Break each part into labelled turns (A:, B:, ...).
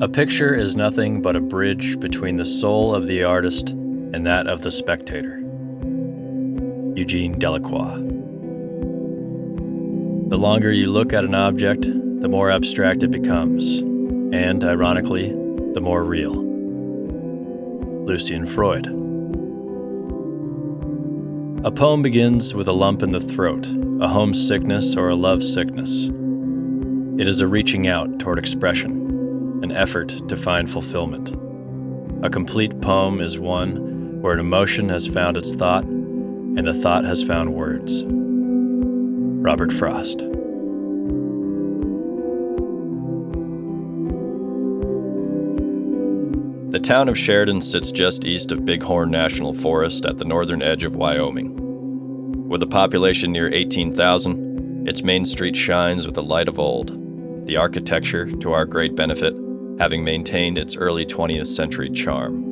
A: A picture is nothing but a bridge between the soul of the artist and that of the spectator. Eugene Delacroix. The longer you look at an object, the more abstract it becomes, and, ironically, the more real. Lucian Freud. A poem begins with a lump in the throat, a homesickness or a love sickness. It is a reaching out toward expression, an effort to find fulfillment. A complete poem is one where an emotion has found its thought, and the thought has found words. Robert Frost. The town of Sheridan sits just east of Bighorn National Forest at the northern edge of Wyoming. With a population near 18,000, its main street shines with the light of old, the architecture, to our great benefit, having maintained its early 20th century charm.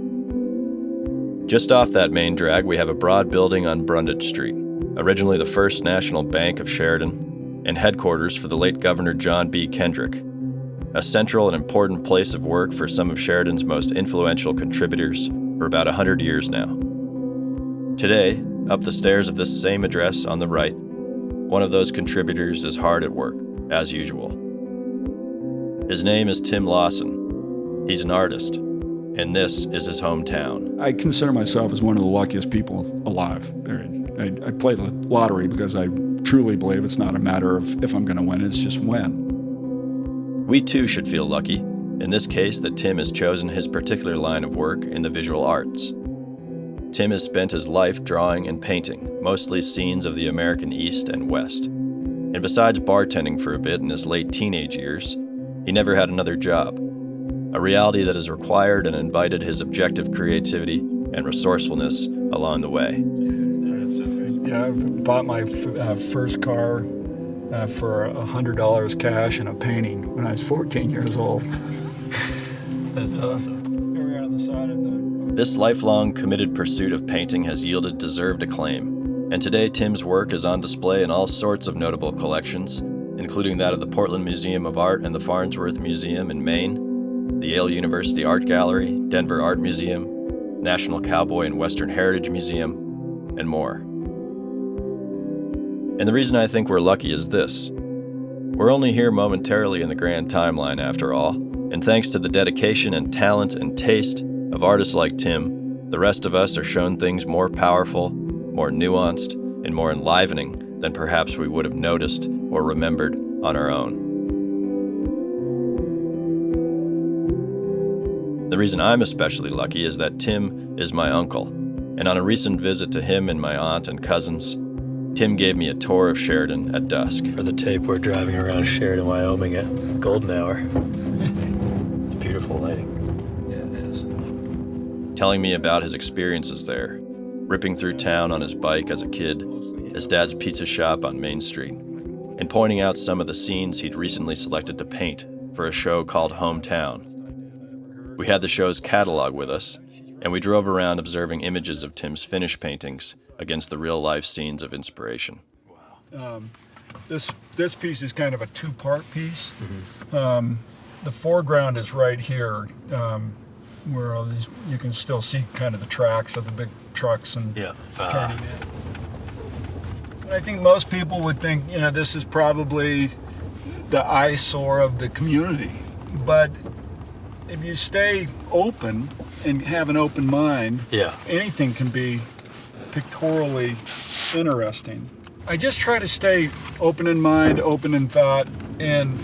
A: Just off that main drag, we have a broad building on Brundage Street, originally the First National Bank of Sheridan, and headquarters for the late Governor John B. Kendrick, a central and important place of work for some of Sheridan's most influential contributors for about 100 years now. Today, up the stairs of this same address on the right, one of those contributors is hard at work, as usual. His name is Tim Lawson. He's an artist, and this is his hometown.
B: I consider myself as one of the luckiest people alive. I play the lottery because I truly believe it's not a matter of if I'm going to win, it's just when.
A: We too should feel lucky, in this case that Tim has chosen his particular line of work in the visual arts. Tim has spent his life drawing and painting, mostly scenes of the American East and West. And besides bartending for a bit in his late teenage years, he never had another job. A reality that has required and invited his objective creativity and resourcefulness along the way.
B: Yeah, I bought my first car for $100 cash and a painting when I was 14 years old.
A: That's awesome.
B: Here we are on the side of the...
A: This lifelong committed pursuit of painting has yielded deserved acclaim, and today Tim's work is on display in all sorts of notable collections, including that of the Portland Museum of Art and the Farnsworth Museum in Maine, the Yale University Art Gallery, Denver Art Museum, National Cowboy and Western Heritage Museum, and more. And the reason I think we're lucky is this. We're only here momentarily in the grand timeline after all, and thanks to the dedication and talent and taste of artists like Tim, the rest of us are shown things more powerful, more nuanced, and more enlivening than perhaps we would have noticed or remembered on our own. The reason I'm especially lucky is that Tim is my uncle, and on a recent visit to him and my aunt and cousins, Tim gave me a tour of Sheridan at dusk. For the tape, we're driving around Sheridan, Wyoming at golden hour. It's beautiful lighting.
B: Yeah, it is.
A: Telling me about his experiences there, ripping through town on his bike as a kid, his dad's pizza shop on Main Street, and pointing out some of the scenes he'd recently selected to paint for a show called Hometown. We had the show's catalog with us, and we drove around observing images of Tim's finished paintings against the real-life scenes of inspiration.
B: This piece is kind of a two-part piece. Mm-hmm. The foreground is right here, where all these, you can still see kind of the tracks of the big trucks and turning in. And I think most people would think, this is probably the eyesore of the community, but if you stay open and have an open mind, anything can be pictorially interesting. I just try to stay open in mind, open in thought, and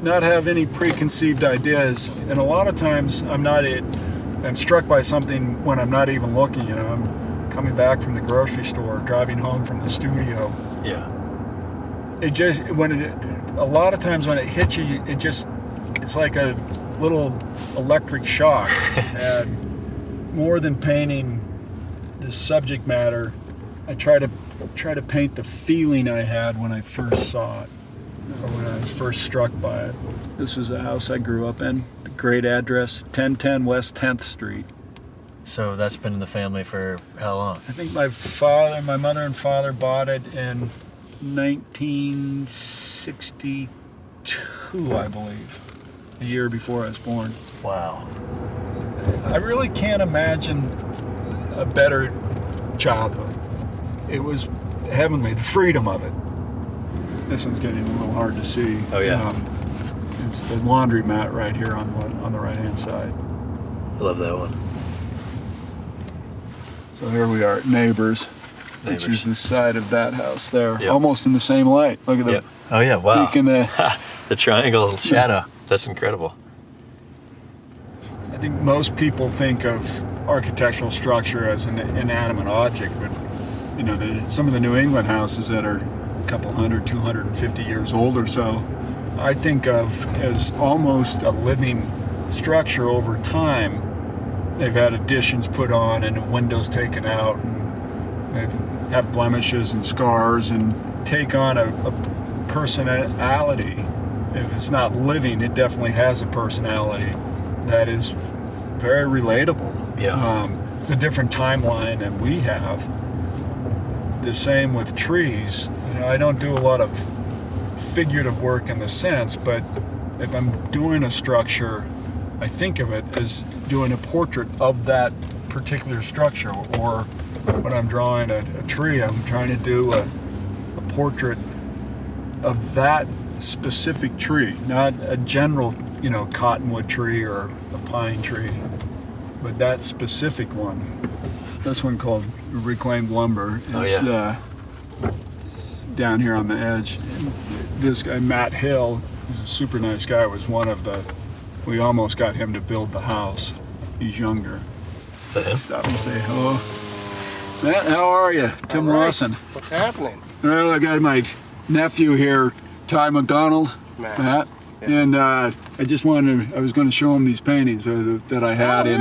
B: not have any preconceived ideas. And a lot of times I'm struck by something when I'm not even looking. I'm coming back from the grocery store, driving home from the studio.
A: Yeah.
B: A lot of times when it hits you, it's like a little electric shock. And more than painting the subject matter, I try to paint the feeling I had when I first saw it, or when I was first struck by it. This is a house I grew up in, a great address, 1010 West 10th Street.
A: So that's been in the family for how long?
B: I think my mother and father bought it in 1962, I believe. a year before I was born.
C: Wow.
B: I really can't imagine a better childhood. It was heavenly, the freedom of it. This one's getting a little hard to see.
C: Oh, yeah.
B: It's the laundromat right here on the right-hand side.
C: I love that one.
B: So here we are at Neighbors, which is the side of that house there,
C: Yep.
B: almost in the same light. Look at the
C: Yep. Oh, yeah, wow.
B: peak in the...
C: The triangle shadow. That's incredible.
B: I think most people think of architectural structure as an inanimate object, but you know, some of the New England houses that are a couple 250 years old or so, I think of as almost a living structure over time. They've had additions put on and windows taken out, and they have blemishes and scars and take on a personality. If it's not living, it definitely has a personality that is very relatable.
C: Yeah.
B: It's a different timeline than we have. The same with trees. You know, I don't do a lot of figurative work in the sense, but if I'm doing a structure, I think of it as doing a portrait of that particular structure. Or when I'm drawing a tree, I'm trying to do a portrait of that specific tree, not a general, you know, cottonwood tree or a pine tree, but that specific one. This one called reclaimed lumber is down here on the edge. And this guy, Matt Hill, who's a super nice guy, was one of the, we almost got him to build the house. He's younger.
C: Is that him?
B: Stop and say hello. Matt, how are you? Tim Lawson.
D: What's happening?
B: Well, I got my nephew here, Ty McDonald, Matt. And I just wanted, I was going to show him these paintings that I had in,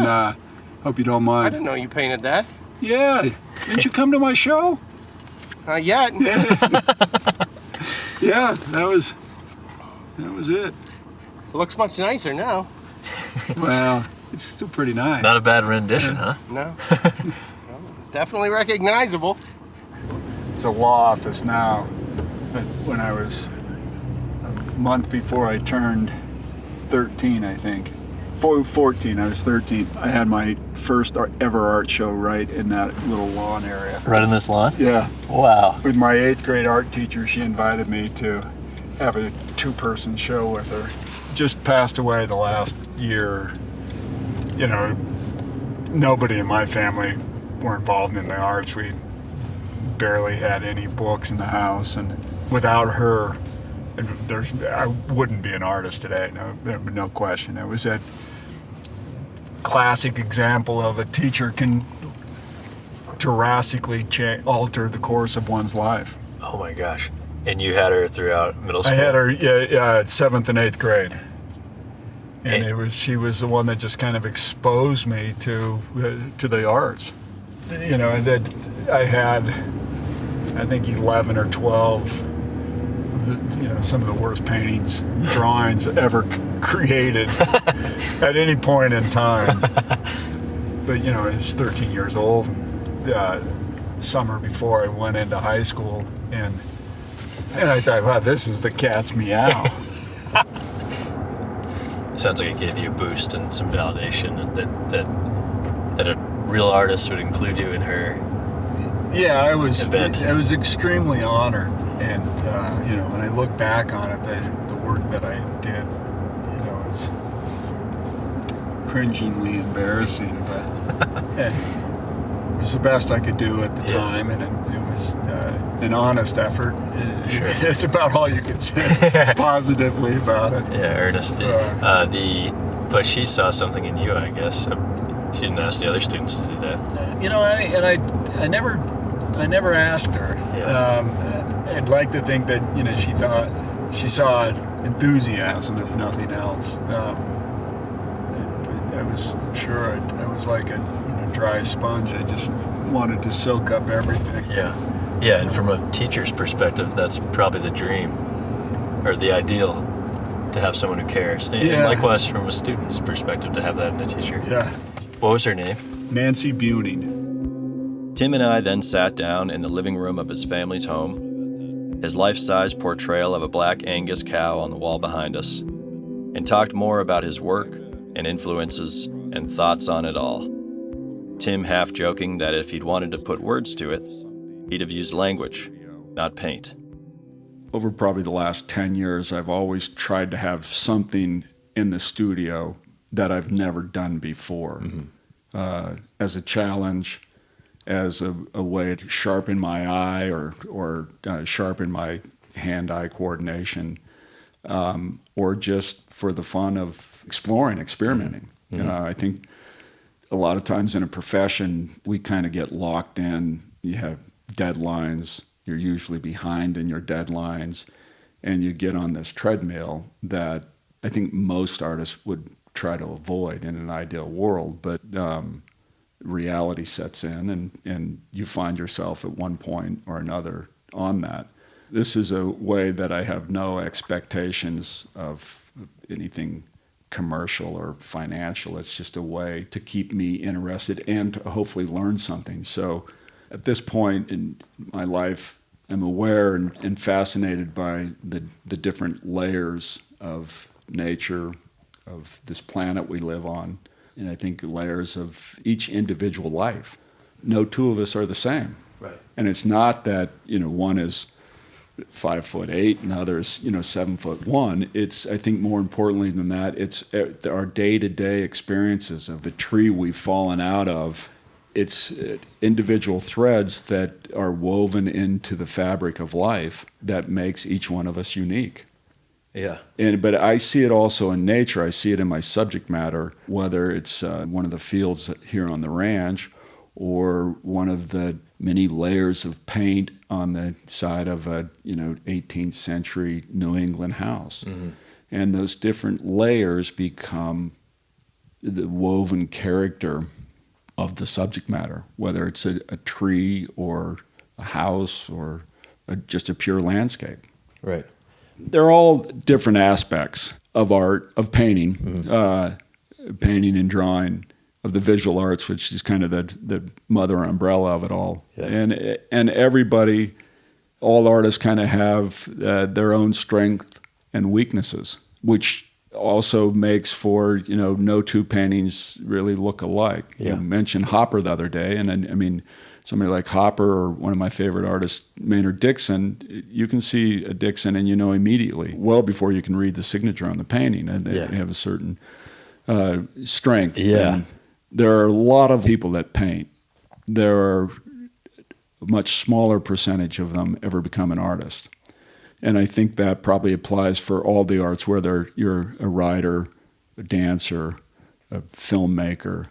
B: hope you don't mind.
D: I didn't know you painted that.
B: Yeah, didn't you come to my show?
D: Not yet.
B: Yeah, that was it.
D: It looks much nicer now.
B: Well, it's still pretty nice.
C: Not a bad rendition, huh?
D: No. Definitely recognizable.
B: It's a law office now. But when I was a month before I turned 13, I think. 14, I was 13. I had my first ever art show right in that little lawn area.
C: Right in this lawn?
B: Yeah.
C: Wow.
B: With my 8th grade art teacher, she invited me to have a 2-person show with her. Just passed away the last year. You know, nobody in my family were involved in the arts. We barely had any books in the house, and without her, I wouldn't be an artist today. No question. It was a classic example of a teacher can drastically alter the course of one's life.
C: Oh my gosh. And you had her throughout middle school?
B: I had her, yeah, 7th and 8th grade. And she was the one that just kind of exposed me to the arts. You know, and that I had, I think 11 or 12, some of the worst paintings, drawings ever created at any point in time. But I was 13 years old, summer before I went into high school, and I thought, wow, this is the cat's meow.
C: Sounds like it gave you a boost and some validation, and that a real artist would include you in her. Yeah, I was
B: extremely honored, and when I look back on it, the work that I did, it's cringingly embarrassing, but it was the best I could do at the time, and it was an honest effort. It's about all you can say positively about it.
C: Yeah, earnest. But she saw something in you, I guess. She didn't ask the other students to do that.
B: I never asked her. Yeah. I'd like to think that she saw enthusiasm, if nothing else. I was sure I was like a dry sponge. I just wanted to soak up everything.
C: Yeah, and from a teacher's perspective, that's probably the dream or the ideal, to have someone who cares. And likewise, from a student's perspective, to have that in a teacher.
B: Yeah.
C: What was her name?
B: Nancy Buning.
A: Tim and I then sat down in the living room of his family's home, his life-size portrayal of a black Angus cow on the wall behind us. and talked more about his work and influences and thoughts on it all. Tim half joking that if he'd wanted to put words to it, he'd have used language, not paint.
E: Over probably the last 10 years, I've always tried to have something in the studio that I've never done before, as a challenge, as a way to sharpen my eye or sharpen my hand-eye coordination, or just for the fun of exploring, experimenting. I think a lot of times in a profession, we kind of get locked in. You have deadlines. You're usually behind in your deadlines, and you get on this treadmill that I think most artists would try to avoid in an ideal world. But reality sets in, and you find yourself at one point or another on that. This is a way that I have no expectations of anything commercial or financial. It's just a way to keep me interested and to hopefully learn something. So at this point in my life, I'm aware and fascinated by the different layers of nature, of this planet we live on, and I think layers of each individual life. No two of us are the same.
C: Right.
E: And it's not that, one is 5'8" and others, 7'1". It's, I think more importantly than that, it's our day-to-day experiences of the tree we've fallen out of. It's individual threads that are woven into the fabric of life that makes each one of us unique.
C: Yeah.
E: But I see it also in nature. I see it in my subject matter, whether it's one of the fields here on the ranch or one of the many layers of paint on the side of a 18th century New England house. And those different layers become the woven character of the subject matter, whether it's a tree or a house or just a pure landscape.
C: Right.
E: They're all different aspects of art, of painting, painting and drawing, of the visual arts, which is kind of the mother umbrella of it all.
C: Yeah.
E: And everybody, all artists kind of have their own strength and weaknesses, which also makes for, no two paintings really look alike.
C: Yeah.
E: You mentioned Hopper the other day, and I mean, somebody like Hopper or one of my favorite artists, Maynard Dixon, you can see a Dixon and immediately, well before you can read the signature on the painting, and they have a certain strength.
C: Yeah.
E: And there are a lot of people that paint. There are a much smaller percentage of them ever become an artist. And I think that probably applies for all the arts, whether you're a writer, a dancer, a filmmaker.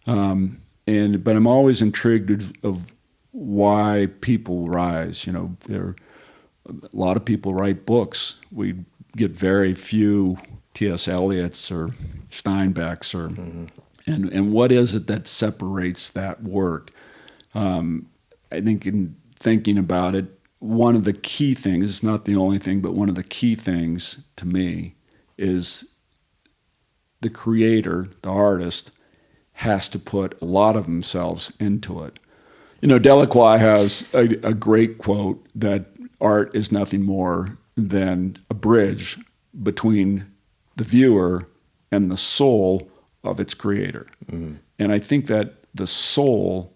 E: But I'm always intrigued of why people rise. There a lot of people write books. We get very few T.S. Eliot's or Steinbeck's or and what is it that separates that work? I think in thinking about it, one of the key things, it's not the only thing, but one of the key things to me is the creator, the artist, has to put a lot of themselves into it. Delacroix has a great quote that art is nothing more than a bridge between the viewer and the soul of its creator. And I think that the soul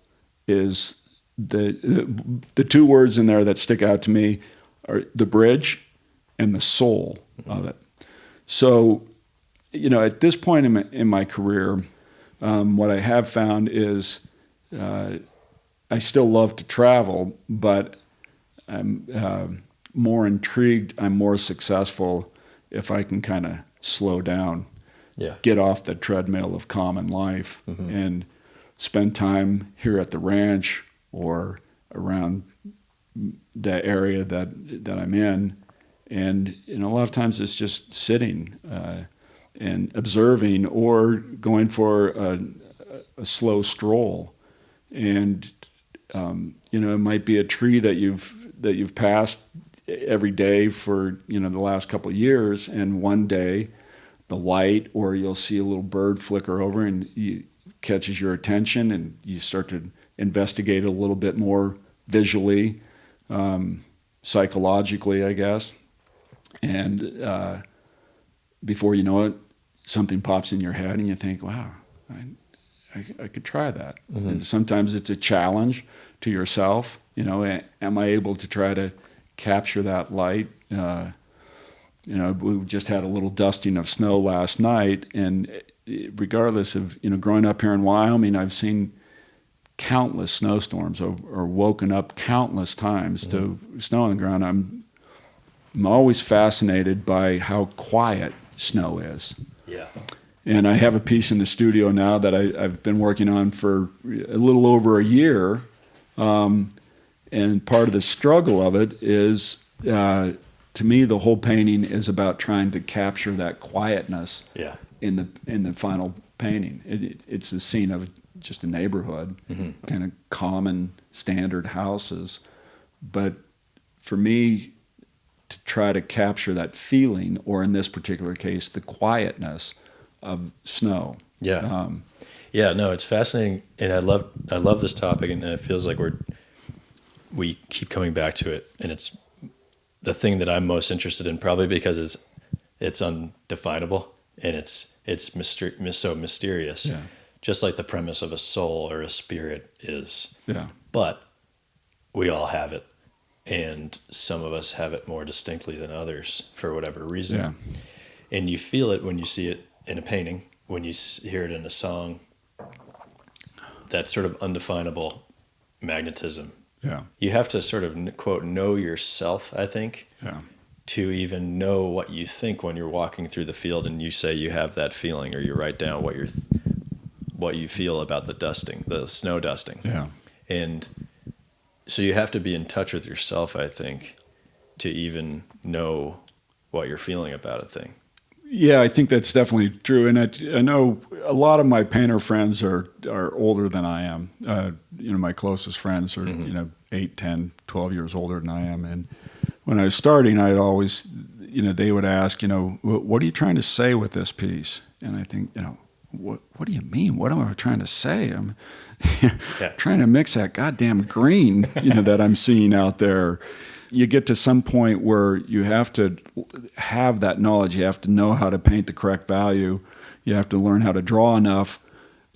E: is the two words in there that stick out to me are the bridge and the soul of it. So, at this point in my career, what I have found is I still love to travel, but I'm more intrigued, I'm more successful if I can kind of slow down, get off the treadmill of common life and spend time here at the ranch or around the area that I'm in. And a lot of times it's just sitting and observing or going for a slow stroll. And it might be a tree that you've passed every day for the last couple of years, and one day the light, or you'll see a little bird flicker over and catches your attention, and you start to investigate a little bit more visually, psychologically, I guess. And before you know it, something pops in your head and you think, wow, I could try that.
C: Mm-hmm.
E: And sometimes it's a challenge to yourself. Am I able to try to capture that light? We just had a little dusting of snow last night, and regardless of, growing up here in Wyoming, I've seen countless snowstorms or woken up countless times to snow on the ground. I'm always fascinated by how quiet snow is.
C: Yeah.
E: And I have a piece in the studio now that I've been working on for a little over a year. And part of the struggle of it is, to me, the whole painting is about trying to capture that quietness in the final painting. It's a scene of just a neighborhood, kind of common, standard houses. But for me, to try to capture that feeling, or in this particular case, the quietness of snow.
C: Yeah. No, it's fascinating, and I love this topic, and it feels like we keep coming back to it, and it's the thing that I'm most interested in, probably because it's undefinable and it's so mysterious.
E: Yeah.
C: Just like the premise of a soul or a spirit is.
E: Yeah.
C: But we all have it, and some of us have it more distinctly than others for whatever reason.
E: Yeah.
C: And you feel it when you see it in a painting, when you hear it in a song, that sort of undefinable magnetism.
E: Yeah.
C: You have to sort of, quote, know yourself, I think, to even know what you think when you're walking through the field and you say you have that feeling, or you write down what you feel about the snow dusting.
E: Yeah.
C: And so you have to be in touch with yourself, I think, to even know what you're feeling about a thing.
E: Yeah, I think that's definitely true. And I know a lot of my painter friends are older than I am. My closest friends are, 8, 10, 12 years older than I am. And when I was starting, I'd always, they would ask, what are you trying to say with this piece? And I think, what do you mean? What am I trying to say? I'm trying to mix that goddamn green, that I'm seeing out there. You get to some point where you have to have that knowledge. You have to know how to paint the correct value. You have to learn how to draw enough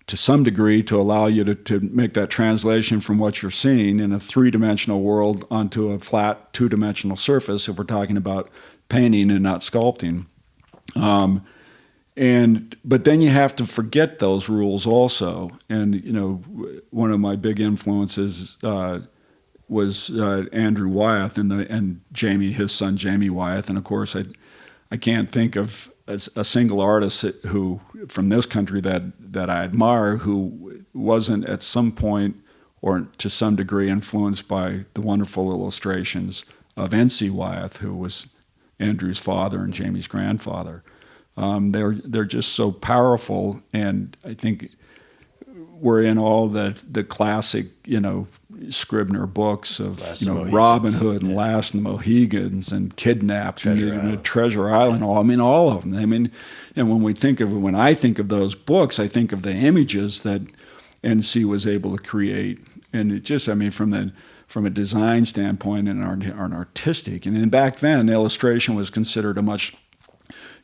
E: to some degree to allow you to make that translation from what you're seeing in a three-dimensional world onto a flat two-dimensional surface, if we're talking about painting and not sculpting. But then you have to forget those rules also. And, one of my big influences was Andrew Wyeth and Jamie, his son Jamie Wyeth. And of course, I can't think of a single artist who from this country that I admire who wasn't at some point or to some degree influenced by the wonderful illustrations of N.C. Wyeth, who was Andrew's father and Jamie's grandfather. They're just so powerful, and I think we're in all the classic, Scribner books of Robin Hood and Last of the Mohegans and Kidnapped and Treasure Island. All of them. And when I think of those books, I think of the images that NC was able to create, and it just, from a design standpoint and an artistic. And then back then, illustration was considered a much,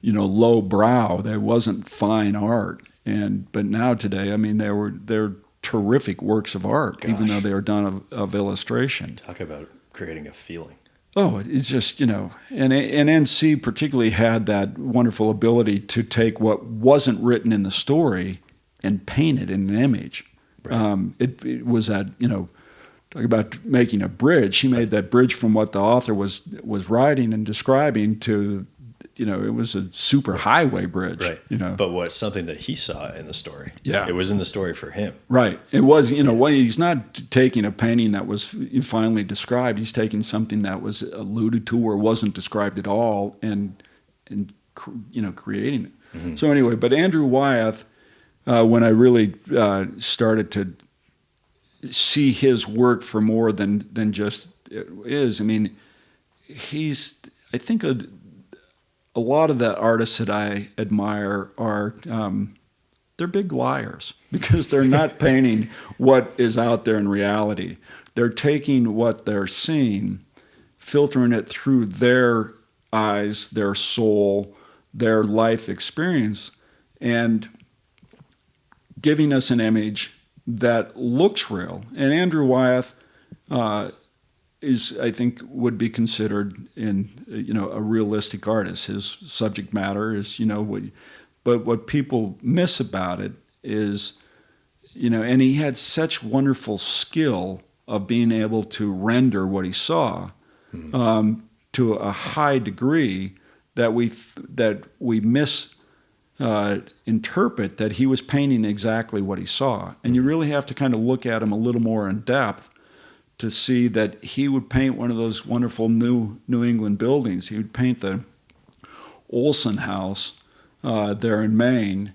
E: low brow. There wasn't fine art. But now today, they're terrific works of art, even though they are done of illustration.
C: Talk about creating a feeling.
E: Oh, it's just, and NC particularly had that wonderful ability to take what wasn't written in the story and paint it in an image. Right. It was that, talk about making a bridge. He made that bridge from what the author was writing and describing to, it was a super highway bridge.
C: Right. But something that he saw in the story.
E: Yeah.
C: It was in the story for him.
E: Right. It was, he's not taking a painting that was finally described. He's taking something that was alluded to or wasn't described at all and creating it. Mm-hmm. So anyway, but Andrew Wyeth, when I really started to see his work for more than just it is, he's, I think, a lot of the artists that I admire are, they're big liars because they're not painting what is out there in reality. They're taking what they're seeing, filtering it through their eyes, their soul, their life experience and giving us an image that looks real. And Andrew Wyeth is, I think, would be considered a realistic artist. His subject matter is, but what people miss about it is, and he had such wonderful skill of being able to render what he saw to a high degree that we misinterpret that he was painting exactly what he saw. And you really have to kind of look at him a little more in depth to see that he would paint one of those wonderful New England buildings. He would paint the Olson house there in Maine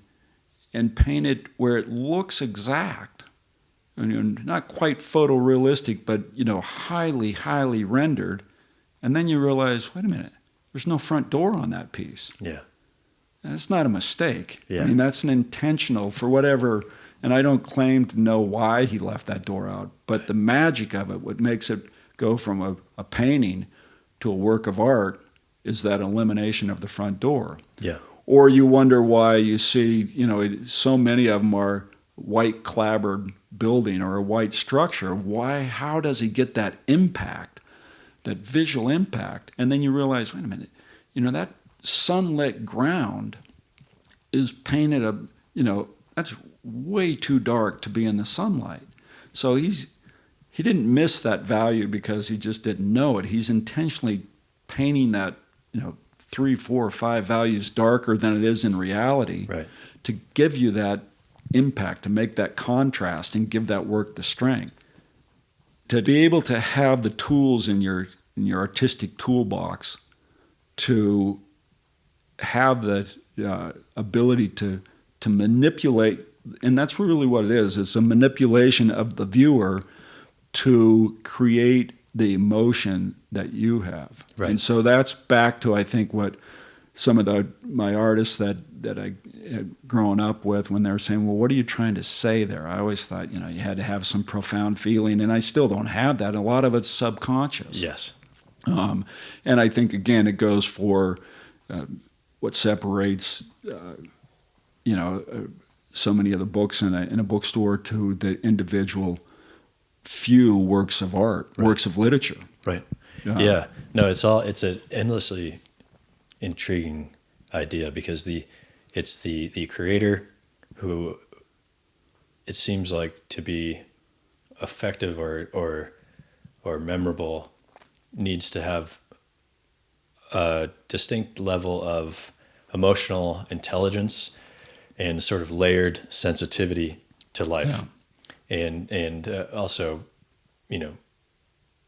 E: and paint it where it looks exact. Not quite photorealistic, but highly, highly rendered. And then you realize, wait a minute, there's no front door on that piece.
C: Yeah.
E: And it's not a mistake.
C: Yeah.
E: I mean, that's an intentional for whatever. And I don't claim to know why he left that door out, but the magic of it, what makes it go from a painting to a work of art, is that elimination of the front door.
C: Yeah.
E: Or you wonder why you see, so many of them are white clapboard building or a white structure. Why? How does he get that impact, that visual impact? And then you realize, wait a minute, that sunlit ground is painted that's way too dark to be in the sunlight. So he didn't miss that value because he just didn't know it. He's intentionally painting that 3, 4, or 5 values darker than it is in reality,
C: right,
E: to give you that impact, to make that contrast and give that work the strength. To be able to have the tools in your artistic toolbox, to have the ability to manipulate, and that's really what it is. It's a manipulation of the viewer to create the emotion that you have.
C: Right.
E: And so that's back to, I think, what some of my artists that I had grown up with, when they were saying, well, what are you trying to say there? I always thought, you had to have some profound feeling, and I still don't have that. A lot of it's subconscious.
C: Yes.
E: And I think, again, it goes for what separates, so many of the books in a bookstore to the individual few works of art, right, works of literature.
C: Right. Yeah. No, it's an endlessly intriguing idea, because it's the creator who, it seems like, to be effective or memorable, needs to have a distinct level of emotional intelligence and sort of layered sensitivity to life. Yeah. And also,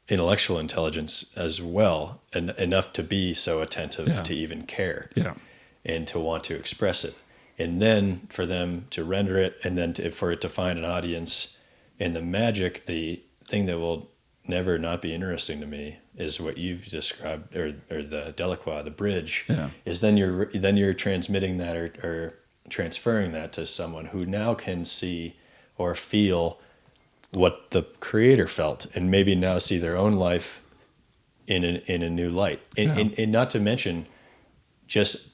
C: intellectual intelligence as well, and enough to be so attentive to even care, and to want to express it, and then for them to render it, and then for it to find an audience. And the magic, the thing that will never not be interesting to me, is what you've described, or the Delacroix, the bridge, is then you're transmitting that or transferring that to someone who now can see or feel what the creator felt, and maybe now see their own life in a new light. And not to mention just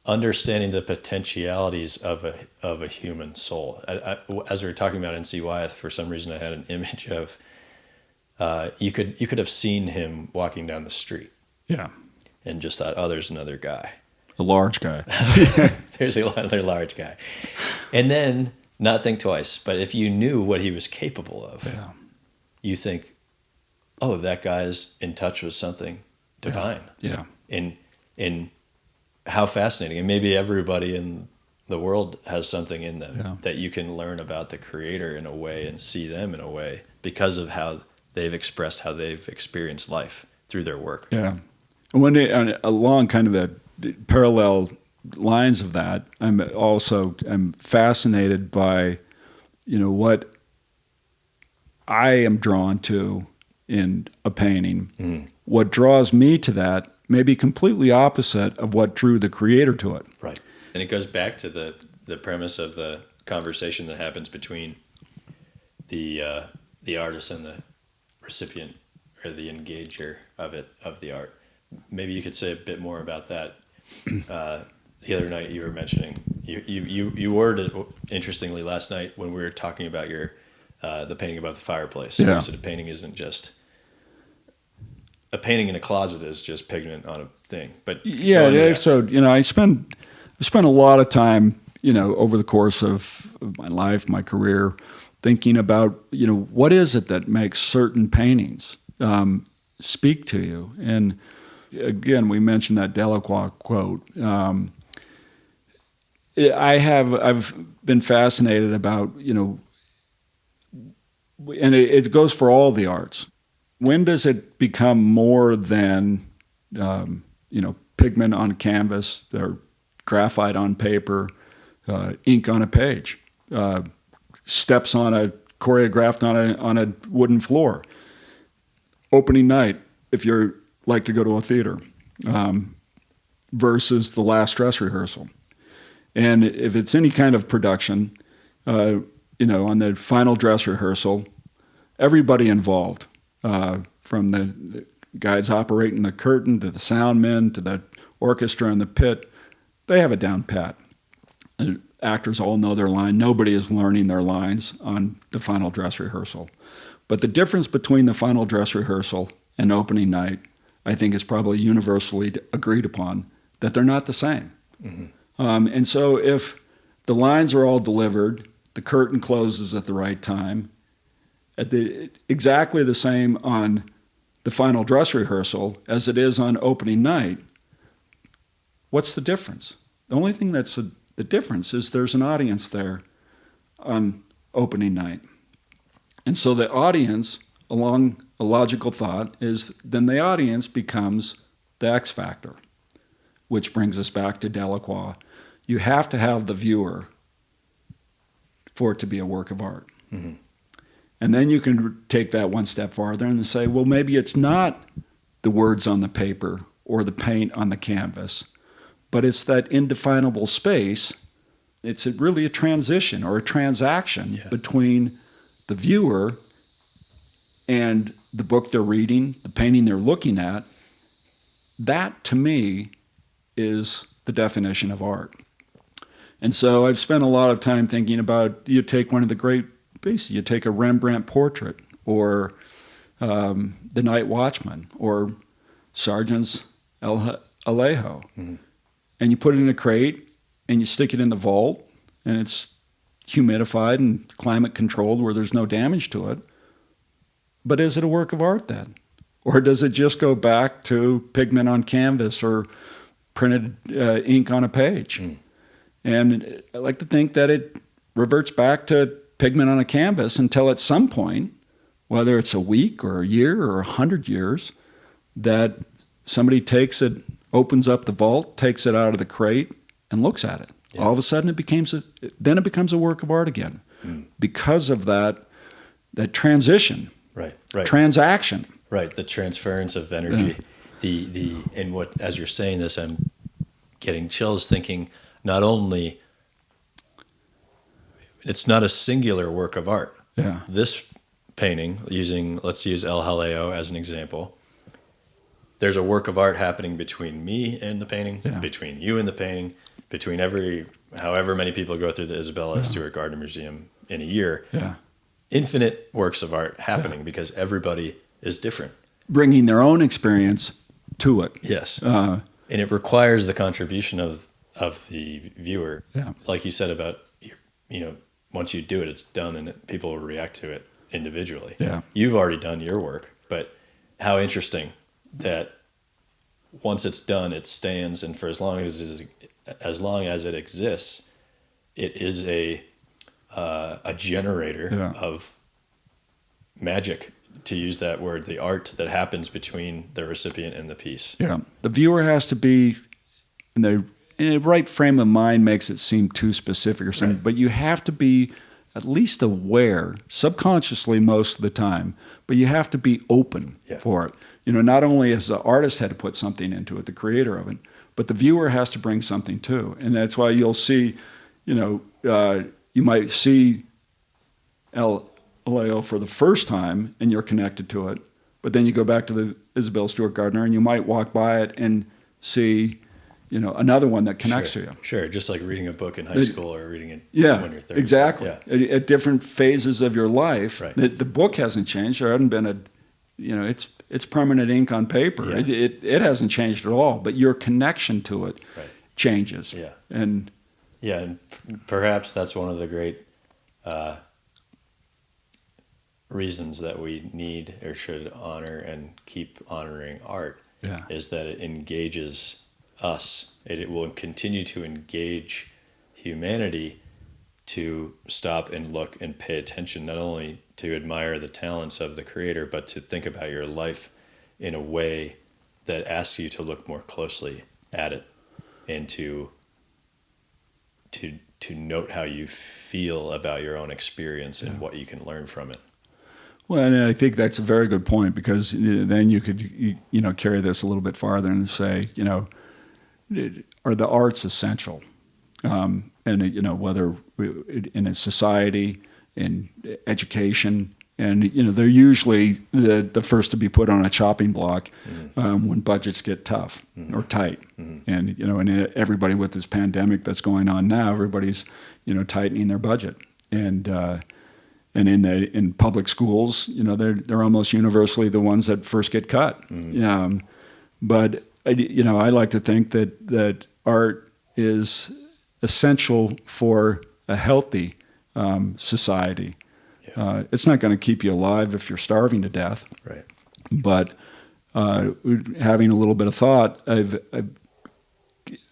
C: understanding the potentialities of a human soul. As we were talking about N.C. Wyeth, for some reason I had an image of you could have seen him walking down the street, and just thought, oh, there's another guy,
E: a large guy.
C: There's another large guy, and then not think twice. But if you knew what he was capable of, you think, oh, that guy's in touch with something divine. And how fascinating. And maybe everybody in the world has something in them that you can learn about the creator in a way, and see them in a way, because of how they've expressed, how they've experienced life through their work. Yeah.
E: And when along kind of the parallel lines of that, I'm fascinated by, what I am drawn to in a painting. Mm. What draws me to that may be completely opposite of what drew the creator to it.
C: Right. And it goes back to the premise of the conversation that happens between the artist and the recipient, or the engager of the art. Maybe you could say a bit more about that. the other night you were mentioning, you worded it interestingly last night when we were talking about the painting above the fireplace.
E: Yeah.
C: You said a painting isn't just, a painting in a closet is just pigment on a thing. But
E: Yeah. So, I spent a lot of time, over the course of my life, my career, thinking about, what is it that makes certain paintings speak to you? And again, we mentioned that Delacroix quote. I've been fascinated about, and it goes for all the arts. When does it become more than, pigment on canvas or graphite on paper, ink on a page, steps choreographed on a wooden floor, opening night, if you're like to go to a theater, versus the last dress rehearsal. And if it's any kind of production, on the final dress rehearsal, everybody involved, from the guys operating the curtain to the sound men to the orchestra in the pit, they have it down pat. The actors all know their line. Nobody is learning their lines on the final dress rehearsal. But the difference between the final dress rehearsal and opening night, I think, is probably universally agreed upon, that they're not the same. Mm-hmm. And so if the lines are all delivered, the curtain closes at the right time, exactly the same on the final dress rehearsal as it is on opening night, what's the difference? The only thing that's the difference is there's an audience there on opening night. And so the audience, along a logical thought, is then the audience becomes the X factor, which brings us back to Delacroix. You have to have the viewer for it to be a work of art. Mm-hmm. And then you can take that one step farther and say, well, maybe it's not the words on the paper or the paint on the canvas, but it's that indefinable space. It's really a transition or a transaction between the viewer and the book they're reading, the painting they're looking at. That, to me, is the definition of art. And so I've spent a lot of time thinking about, you take one of the great pieces, you take a Rembrandt portrait, or The Night Watchman, or Sargent's El Alejo, mm-hmm. and you put it in a crate, and you stick it in the vault, and it's humidified and climate controlled where there's no damage to it. But is it a work of art then? Or does it just go back to pigment on canvas or printed ink on a page? Mm. And I like to think that it reverts back to pigment on a canvas until at some point, whether it's a week or a year or 100 years, that somebody takes it, opens up the vault, takes it out of the crate, and looks at it. Yeah. All of a sudden, it becomes a work of art again, because of that transition,
C: right,
E: transaction,
C: right, the transference of energy. Yeah. And what, as you're saying this, I'm getting chills thinking. Not only, it's not a singular work of art.
E: Yeah.
C: This painting, let's use El Jaleo as an example. There's a work of art happening between me and the painting, between you and the painting, between however many people go through the Isabella Stewart Gardner Museum in a year. Yeah. Infinite works of art happening because everybody is different.
E: Bringing their own experience to it.
C: Yes. And it requires the contribution of the viewer. Yeah. Like you said about, once you do it, it's done and people will react to it individually.
E: Yeah.
C: You've already done your work, but how interesting that once it's done, it stands, and for as long as it exists, it is a generator of magic, to use that word, the art that happens between the recipient and the piece.
E: Yeah. The viewer has to be in the right frame of mind, makes it seem too specific or something, but you have to be at least aware, subconsciously most of the time, but you have to be open for it. Not only has the artist had to put something into it, the creator of it, but the viewer has to bring something too. And that's why you'll see, you might see El Alejo for the first time and you're connected to it, but then you go back to the Isabella Stewart Gardner and you might walk by it and see, another one that connects to you.
C: Sure, just like reading a book in high school or reading it
E: Yeah,
C: when you're 30.
E: exactly.
C: Yeah.
E: At different phases of your life,
C: Right.
E: the book hasn't changed. There hasn't been it's permanent ink on paper.
C: Yeah.
E: It hasn't changed at all, but your connection to it changes.
C: Yeah.
E: And
C: perhaps that's one of the great reasons that we need or should honor and keep honoring art is that it engages us. It will continue to engage humanity to stop and look and pay attention, not only to admire the talents of the creator, but to think about your life in a way that asks you to look more closely at it and to note how you feel about your own experience and what you can learn from it.
E: Well, and I think that's a very good point, because then you could carry this a little bit farther and say, are the arts essential? And whether in a society, in education, and they're usually the first to be put on a chopping block when budgets get tough or tight. And and everybody with this pandemic that's going on now, everybody's tightening their budget. And in public schools, they're almost universally the ones that first get cut. But I like to think that art is essential for a healthy society. It's not going to keep you alive if you're starving to death.
C: Right.
E: But having a little bit of thought, I'm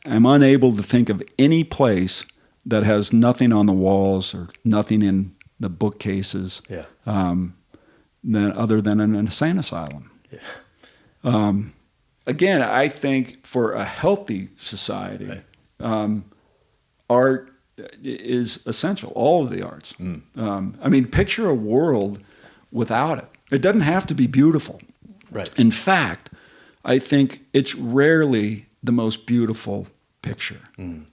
E: unable to think of any place that has nothing on the walls or nothing in the bookcases, other than an insane asylum. Yeah. Again, I think for a healthy society, art is essential. All of the arts. Picture a world without it. It doesn't have to be beautiful.
C: Right.
E: In fact, I think it's rarely the most beautiful picture. And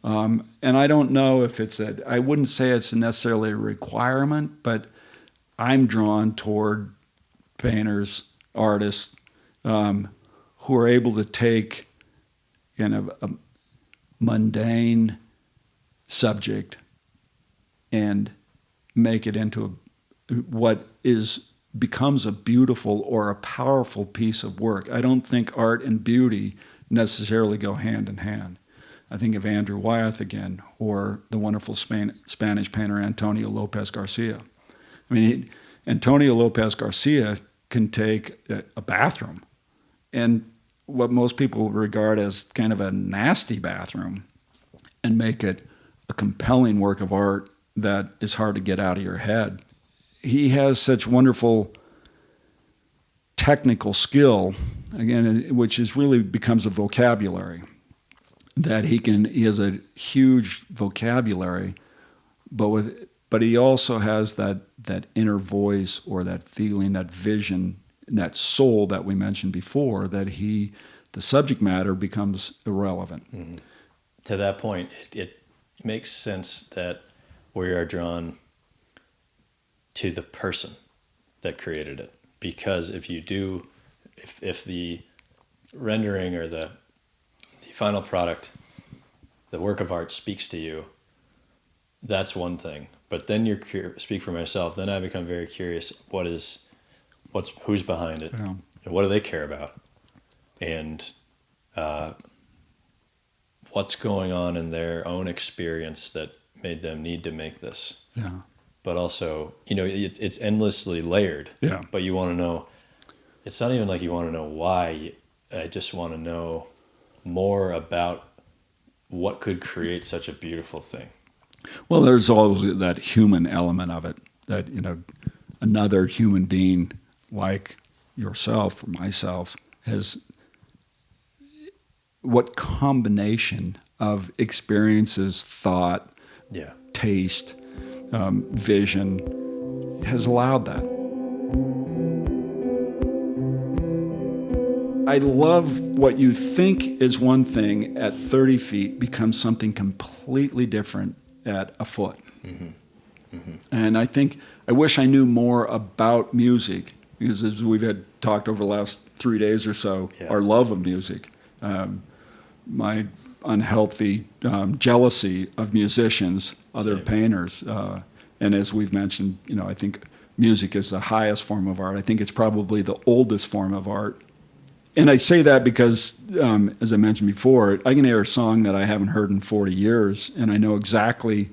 E: I don't know if I wouldn't say it's necessarily a requirement, but I'm drawn toward painters, artists, who are able to take kind of a mundane subject and make it into what becomes a beautiful or a powerful piece of work. I don't think art and beauty necessarily go hand in hand. I think of Andrew Wyeths again, or the wonderful Spanish painter Antonio Lopez Garcia. Antonio Lopez Garcia can take a bathroom and what most people regard as kind of a nasty bathroom and make it a compelling work of art that is hard to get out of your head. He has such wonderful technical skill, again, which really becomes a vocabulary. That he has a huge vocabulary, but he also has that inner voice or that feeling, that vision, that soul that we mentioned before, that the subject matter becomes irrelevant.
C: Mm-hmm. To that point, it makes sense that we are drawn to the person that created it, because if the rendering or the final product, the work of art speaks to you, that's one thing. But then speak for myself, then I become very curious, who's behind it, and what do they care about, and what's going on in their own experience that made them need to make this.
E: Yeah.
C: But also, it's endlessly layered.
E: Yeah.
C: But you want to know, it's not even like you want to know why. I just want to know more about what could create such a beautiful thing.
E: Well, there's always that human element of it, that another human being like yourself or myself has what combination of experiences, thought, taste, vision has allowed that. I love what you think is one thing at 30 feet becomes something completely different at a foot. Mm-hmm. Mm-hmm. And I wish I knew more about music, because as we've had talked over the last 3 days or so, our love of music. My unhealthy jealousy of musicians, other
C: Same.
E: painters. And as we've mentioned, I think music is the highest form of art. I think it's probably the oldest form of art. And I say that because, as I mentioned before, I can hear a song that I haven't heard in 40 years, and I know exactly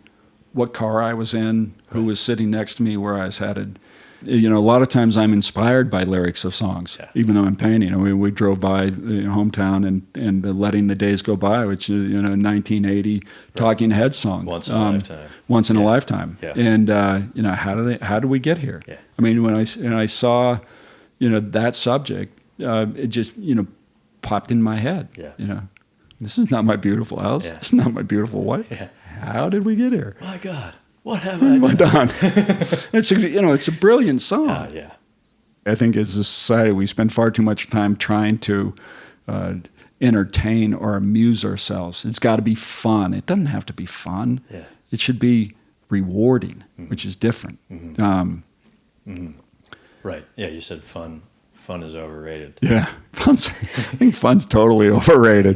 E: what car I was in, who was sitting next to me, where I was headed. A lot of times I'm inspired by lyrics of songs, even though I'm painting. We drove by the hometown and the Letting the Days Go By, which is, 1980 Talking Heads song.
C: Once in a lifetime.
E: Once in a lifetime.
C: Yeah.
E: And, how did we get here?
C: Yeah.
E: I mean, when I saw, that subject, it just, popped in my head.
C: Yeah.
E: This is not my beautiful house.
C: Yeah.
E: This is not my beautiful wife.
C: Yeah.
E: How did we get here?
C: My God, what have I
E: done? It's a brilliant song.
C: Yeah.
E: I think as a society, we spend far too much time trying to entertain or amuse ourselves. It's got to be fun. It doesn't have to be fun.
C: Yeah.
E: It should be rewarding, which is different.
C: Right. Yeah, you said fun. Fun is overrated.
E: Yeah, I think fun's totally overrated.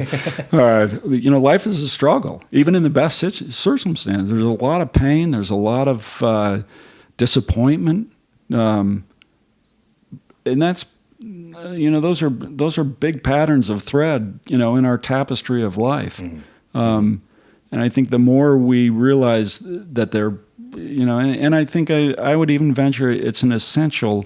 E: Life is a struggle, even in the best circumstances. There's a lot of pain. There's a lot of disappointment, and that's those are big patterns of thread in our tapestry of life. And I think the more we realize that they're and I think I would even venture it's an essential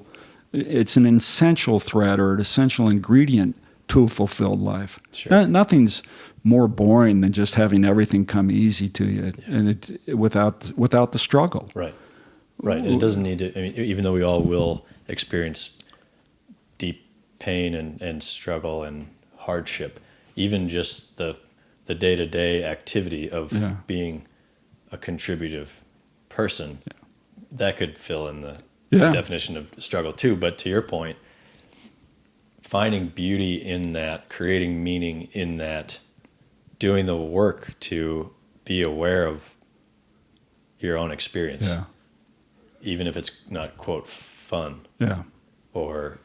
E: thread or an essential ingredient to a fulfilled life.
C: Sure.
E: Nothing's more boring than just having everything come easy to you, and without the struggle.
C: Right. And it doesn't need to. I mean, even though we all will experience deep pain and struggle and hardship, even just the day-to-day activity of being a contributive person, that could fill in the definition of struggle too. But to your point, finding beauty in that, creating meaning in that, doing the work to be aware of your own experience, even if it's not quote fun, or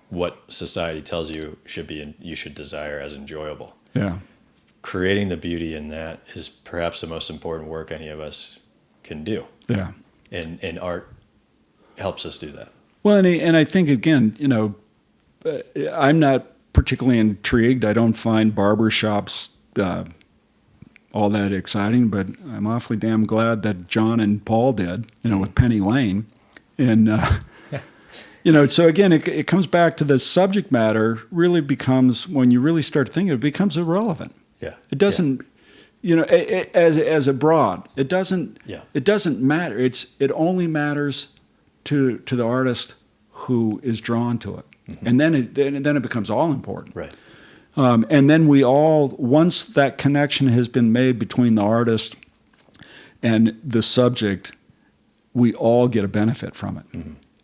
C: what society tells you should be and you should desire as enjoyable. Creating the beauty in that is perhaps the most important work any of us can do. And art helps us do that.
E: Well, and I think, again, I'm not particularly intrigued. I don't find barbershops all that exciting, but I'm awfully damn glad that John and Paul did, with Penny Lane. And, so again, it comes back to the subject matter really becomes, when you really start thinking, it becomes irrelevant. It doesn't, as a broad, it doesn't matter. It only matters to the artist who is drawn to it. And then it becomes all important.
C: Right.
E: And then we all, once that connection has been made between the artist and the subject, we all get a benefit from it,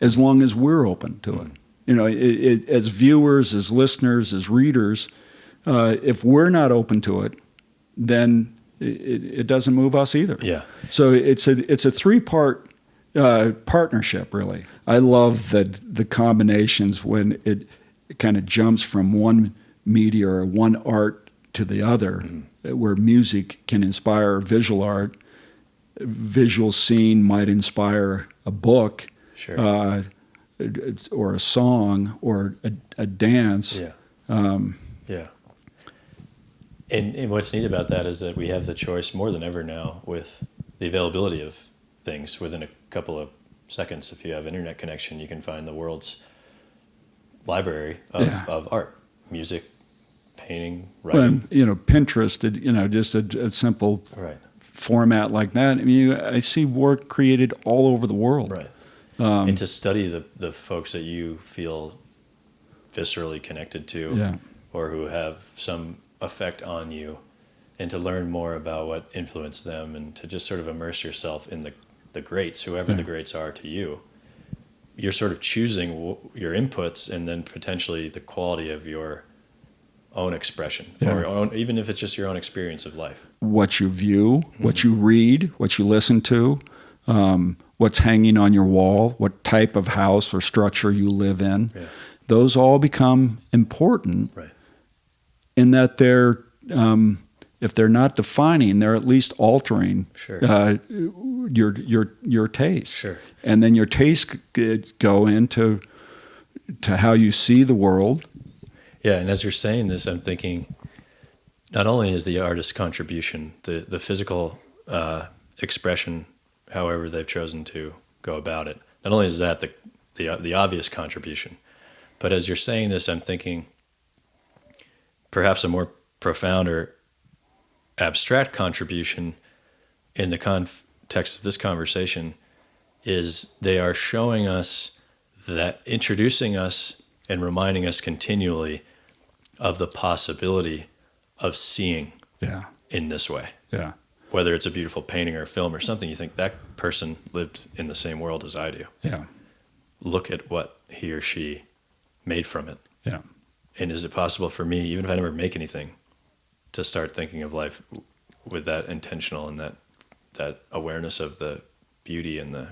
E: as long as we're open to it. As viewers, as listeners, as readers, if we're not open to it, then it doesn't move us either. So it's a three-part partnership, really. I love the combinations when it kind of jumps from one media or one art to the other, where music can inspire visual art, visual scene might inspire a book, or a song, or a dance.
C: And what's neat about that is that we have the choice more than ever now with the availability of things. Within a couple of seconds, if you have internet connection, you can find the world's library of art, music, painting, writing.
E: Well, Pinterest, just a simple format like that. I mean, I see work created all over the world.
C: Right. And to study the folks that you feel viscerally connected to, or who have some effect on you, and to learn more about what influenced them, and to just sort of immerse yourself in the greats, whoever the greats are to you. You're sort of choosing your inputs and then potentially the quality of your own expression, or even if it's just your own experience of life. What
E: you view, what you read, what you listen to, what's hanging on your wall, what type of house or structure you live in, those all become important. in that they're if they're not defining, they're at least altering
C: Sure.
E: Your taste.
C: Sure.
E: And then your tastes go into how you see the world.
C: Yeah, and as you're saying this, I'm thinking, not only is the artist's contribution, the physical expression, however they've chosen to go about it, not only is that the obvious contribution, but as you're saying this, I'm thinking perhaps a more profound or abstract contribution in the context of this conversation is they are showing us that, introducing us and reminding us continually of the possibility of seeing in this way.
E: Yeah.
C: Whether it's a beautiful painting or a film or something, you think that person lived in the same world as I do.
E: Yeah.
C: Look at what he or she made from it.
E: Yeah.
C: And is it possible for me, even if I never make anything, to start thinking of life with that intentional and that awareness of the beauty and the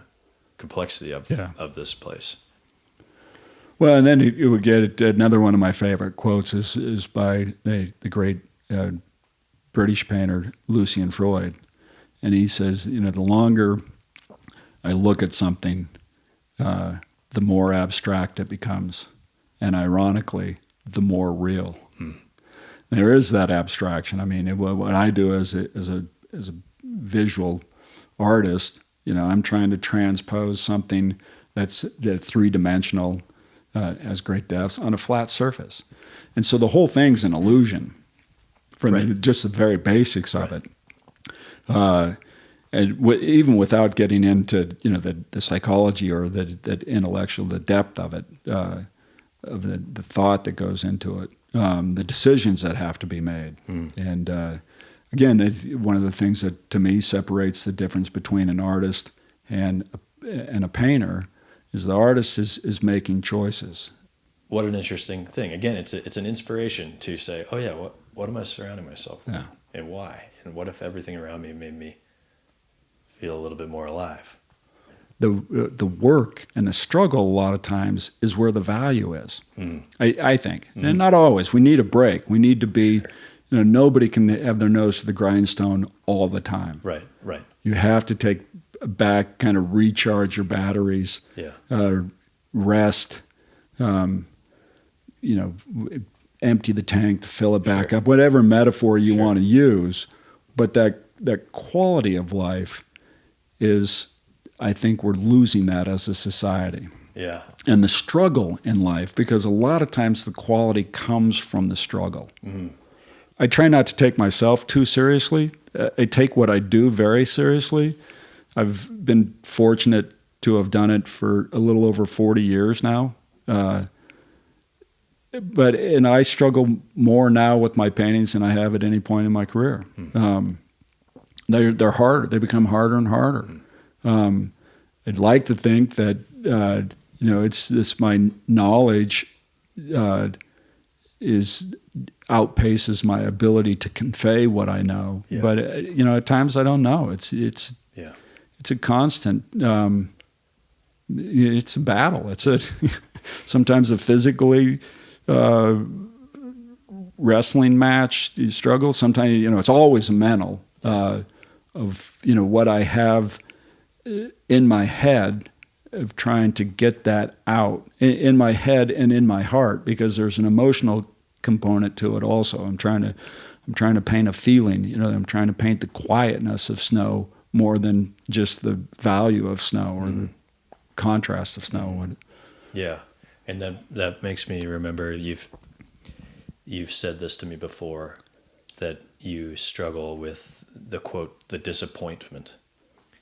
C: complexity of this place?
E: Well, and then you would get another one of my favorite quotes is by the great British painter Lucian Freud, and he says, the longer I look at something, the more abstract it becomes, and ironically, the more real. There is that abstraction. I mean, what I do as a visual artist, I'm trying to transpose something that's three-dimensional, has great depths on a flat surface, and so the whole thing's an illusion from just the very basics of it. And even without getting into the psychology or the intellectual, the depth of it, of the thought that goes into it, the decisions that have to be made. And again, one of the things that to me separates the difference between an artist and a painter is the artist is making choices.
C: What an interesting thing. Again, it's an inspiration to say, oh yeah, what am I surrounding myself with, and why? And what if everything around me made me feel a little bit more alive?
E: The work and the struggle a lot of times is where the value is. I think, and not always. We need a break. We need to be, nobody can have their nose to the grindstone all the time.
C: Right.
E: You have to take back, kind of recharge your batteries. Rest. Empty the tank to fill it back up. Whatever metaphor you want to use, but that quality of life is, I think we're losing that as a society.
C: Yeah.
E: And the struggle in life, because a lot of times the quality comes from the struggle. I try not to take myself too seriously. I take what I do very seriously. I've been fortunate to have done it for a little over 40 years now. But I struggle more now with my paintings than I have at any point in my career. They're harder. They become harder and harder. I'd like to think that it's my knowledge outpaces my ability to convey what I know. Yeah. But at times I don't know. It's a constant. It's a battle. It's sometimes a physically wrestling match. You struggle. Sometimes it's always a mental of what I have in my head, of trying to get that out in my head and in my heart, because there's an emotional component to it also. I'm trying to paint a feeling. I'm trying to paint the quietness of snow more than just the value of snow or the contrast of snow.
C: Yeah, and that makes me remember you've said this to me before, that you struggle with the quote, the disappointment.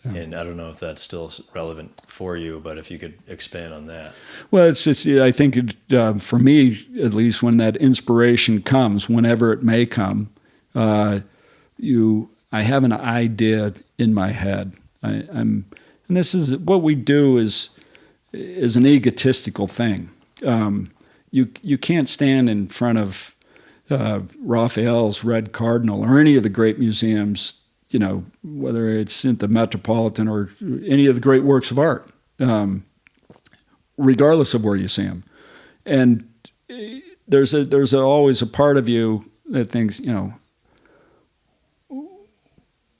C: Yeah. And I don't know if that's still relevant for you, but if you could expand on that. Well,
E: I think for me, at least, when that inspiration comes, whenever it may come, I have an idea in my head. And this is what we do is an egotistical thing. You can't stand in front of Raphael's Red Cardinal or any of the great museums, whether it's in the Metropolitan or any of the great works of art, regardless of where you see them. And there's always a part of you that thinks,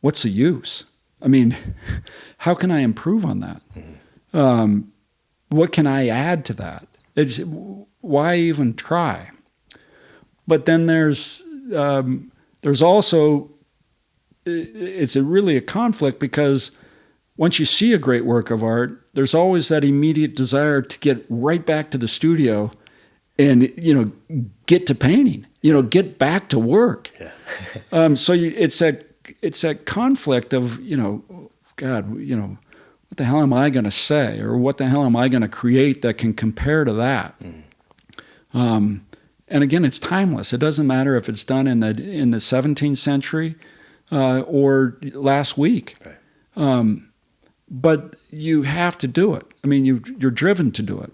E: what's the use? I mean, how can I improve on that? What can I add to that? Why even try? But then there's also, it's really a conflict, because once you see a great work of art, there's always that immediate desire to get right back to the studio and, get to painting, get back to work. Yeah. So it's that conflict of, God, what the hell am I going to say, or what the hell am I going to create that can compare to that? And again, it's timeless. It doesn't matter if it's done in the 17th century or last week. Right. But you have to do it. I mean, you're driven to do it.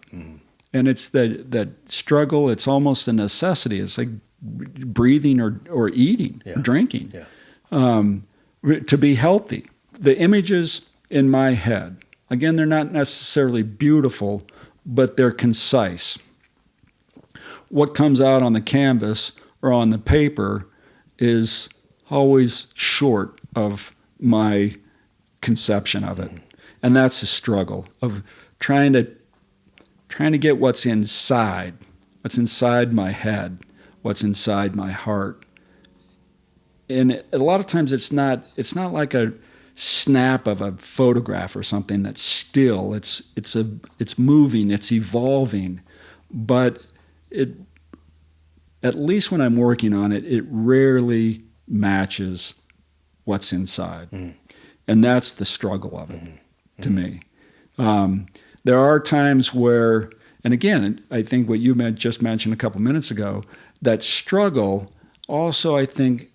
E: And it's that struggle. It's almost a necessity. It's like breathing or eating, or drinking, to be healthy. The images in my head, again, they're not necessarily beautiful, but they're concise. What comes out on the canvas or on the paper is always short of my conception of it. And that's the struggle of trying to get what's inside my head, what's inside my heart. And a lot of times it's not like a snap of a photograph or something that's still. It's moving, it's evolving, but at least when I'm working on it, it rarely matches what's inside. And that's the struggle of it to me. There are times where, and again, I think what you just mentioned a couple minutes ago, that struggle also, I think,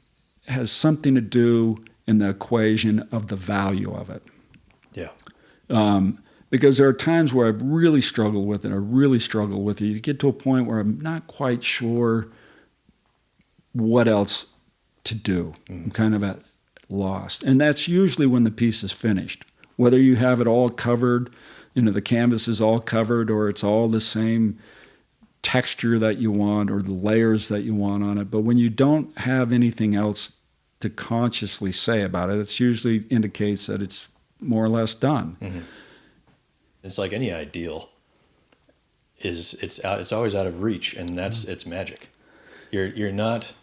E: has something to do in the equation of the value of it. Yeah. Because there are times where I've really struggled with it. You get to a point where I'm not quite sure what else to do. I'm kind of at lost. And that's usually when the piece is finished. Whether you have it all covered, the canvas is all covered, or it's all the same texture that you want or the layers that you want on it. But when you don't have anything else to consciously say about it, it usually indicates that it's more or less done.
A: It's like any ideal it's always out of reach, and that's its magic. You're not.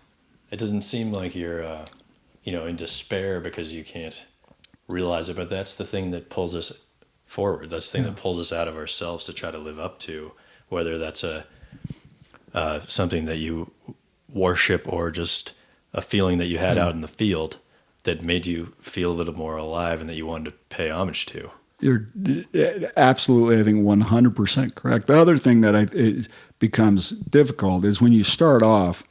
A: It doesn't seem like you're in despair because you can't realize it, but that's the thing that pulls us forward. That's the thing that pulls us out of ourselves to try to live up to, whether that's something that you worship or just a feeling that you had out in the field that made you feel a little more alive and that you wanted to pay homage to.
E: You're absolutely, I think, 100% correct. The other thing that it becomes difficult is when you start off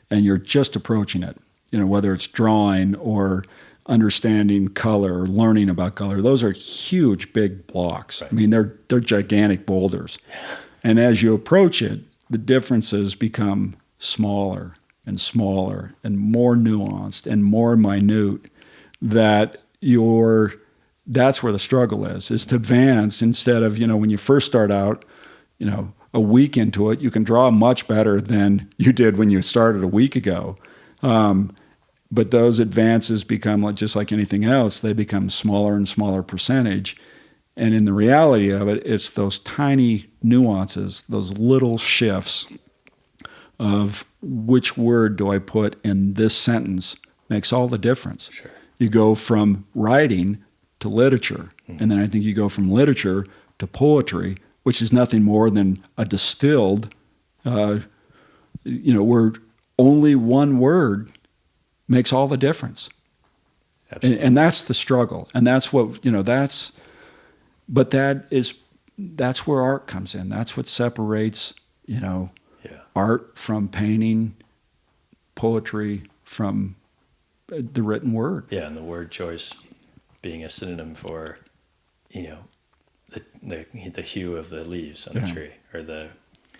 E: and you're just approaching it, whether it's drawing or understanding color or learning about color. Those are huge, big blocks. Right. I mean, they're gigantic boulders. And as you approach it, the differences become smaller and smaller and more nuanced and more minute, that's where the struggle is to advance instead of, when you first start out, a week into it, you can draw much better than you did when you started a week ago. But those advances become just like anything else. They become smaller and smaller percentage. And in the reality of it, it's those tiny nuances, those little shifts of which word do I put in this sentence makes all the difference.
A: Sure.
E: You go from writing to literature. And then I think you go from literature to poetry, which is nothing more than a distilled, where only one word makes all the difference.
A: Absolutely.
E: And that's the struggle. And that's what, but that's where art comes in. That's what separates, art from painting, poetry from the written word.
A: Yeah, and the word choice being a synonym for, the hue of the leaves on the tree, or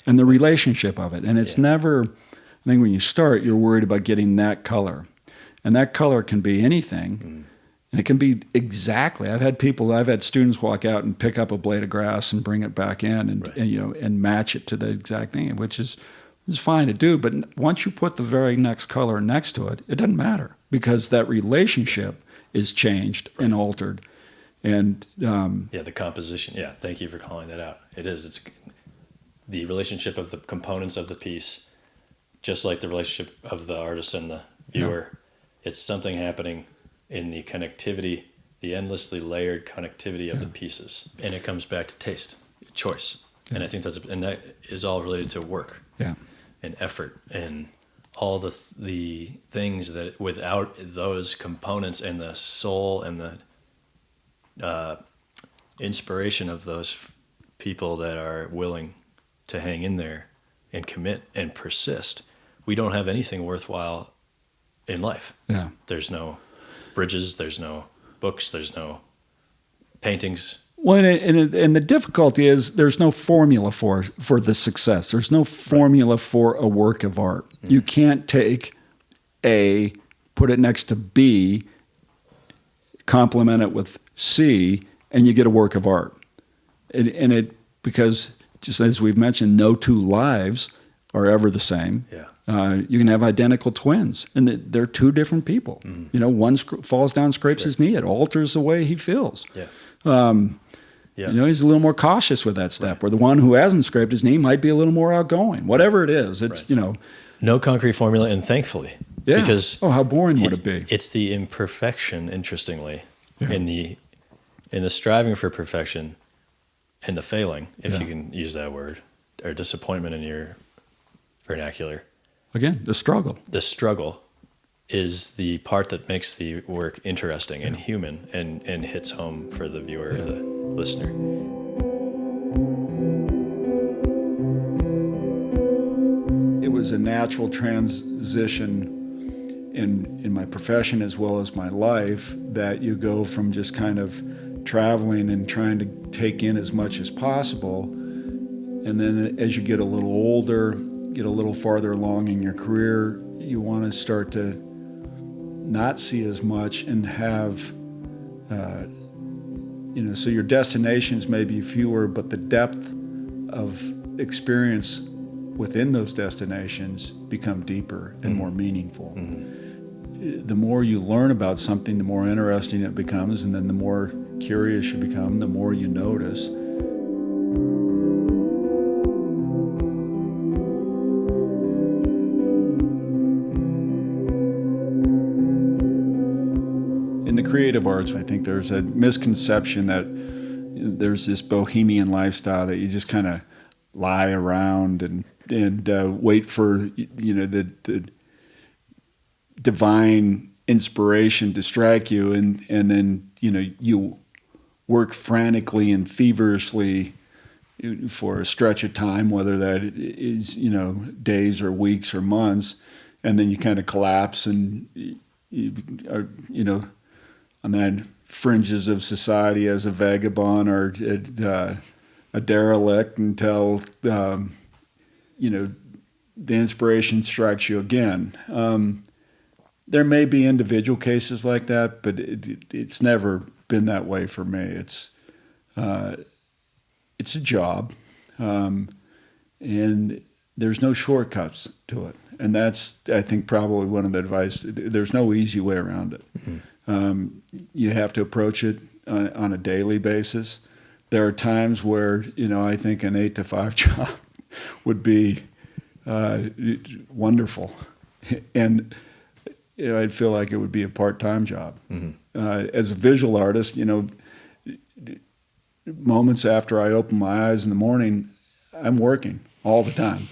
E: and the relationship of it. And it's never, I think when you start, you're worried about getting that color. And that color can be anything. And it can be exactly, I've had students walk out and pick up a blade of grass and bring it back in and match it to the exact thing, which is It's fine to do, but once you put the very next color next to it, it doesn't matter because that relationship is changed and altered. And
C: the composition. Yeah, thank you for calling that out. It is. It's the relationship of the components of the piece, just like the relationship of the artist and the viewer. Yeah. It's something happening in the connectivity, the endlessly layered connectivity of the pieces, and it comes back to taste, choice. Yeah. And I think that is all related to work.
E: Yeah.
C: And effort and all the things that without those components and the soul and the inspiration of those people that are willing to hang in there and commit and persist, we don't have anything worthwhile in life.
E: Yeah.
C: There's no bridges, there's no books, there's no paintings.
E: Well, and the difficulty is there's no formula for the success. There's no formula for a work of art. Mm-hmm. You can't take A, put it next to B, complement it with C, and you get a work of art. Because just as we've mentioned, no two lives are ever the same.
C: Yeah.
E: You can have identical twins, and they're two different people. Mm-hmm. One falls down, scrapes his knee. It alters the way he feels.
C: Yeah. Yeah.
E: He's a little more cautious with that step, where the one who hasn't scraped his knee might be a little more outgoing. Whatever it is, it's,
C: No concrete formula, and thankfully.
E: Yeah.
C: Because
E: how boring would it be?
C: It's the imperfection, interestingly, in the striving for perfection and the failing, if you can use that word, or disappointment in your vernacular.
E: Again, the struggle.
C: The struggle is the part that makes the work interesting and human and hits home for the viewer or the listener.
E: It was a natural transition in my profession as well as my life, that you go from just kind of traveling and trying to take in as much as possible, and then as you get a little older, get a little farther along in your career, you want to start to not see as much and have, so your destinations may be fewer, but the depth of experience within those destinations become deeper and more meaningful. Mm-hmm. The more you learn about something, the more interesting it becomes, and then the more curious you become, the more you notice. In the creative arts, I think there's a misconception that there's this bohemian lifestyle that you just kind of lie around and wait for the divine inspiration to strike you, and then you work frantically and feverishly for a stretch of time, whether that is days or weeks or months, and then you kind of collapse and you are on the fringes of society as a vagabond or a derelict until the inspiration strikes you again. There may be individual cases like that, but it's never been that way for me. It's a job, and there's no shortcuts to it. And that's, I think, probably one of the advice. There's no easy way around it. Mm-hmm. You have to approach it on a daily basis. There are times where, I think an 8 to 5 job would be wonderful. And I'd feel like it would be a part-time job. Mm-hmm. As a visual artist, moments after I open my eyes in the morning, I'm working all the time.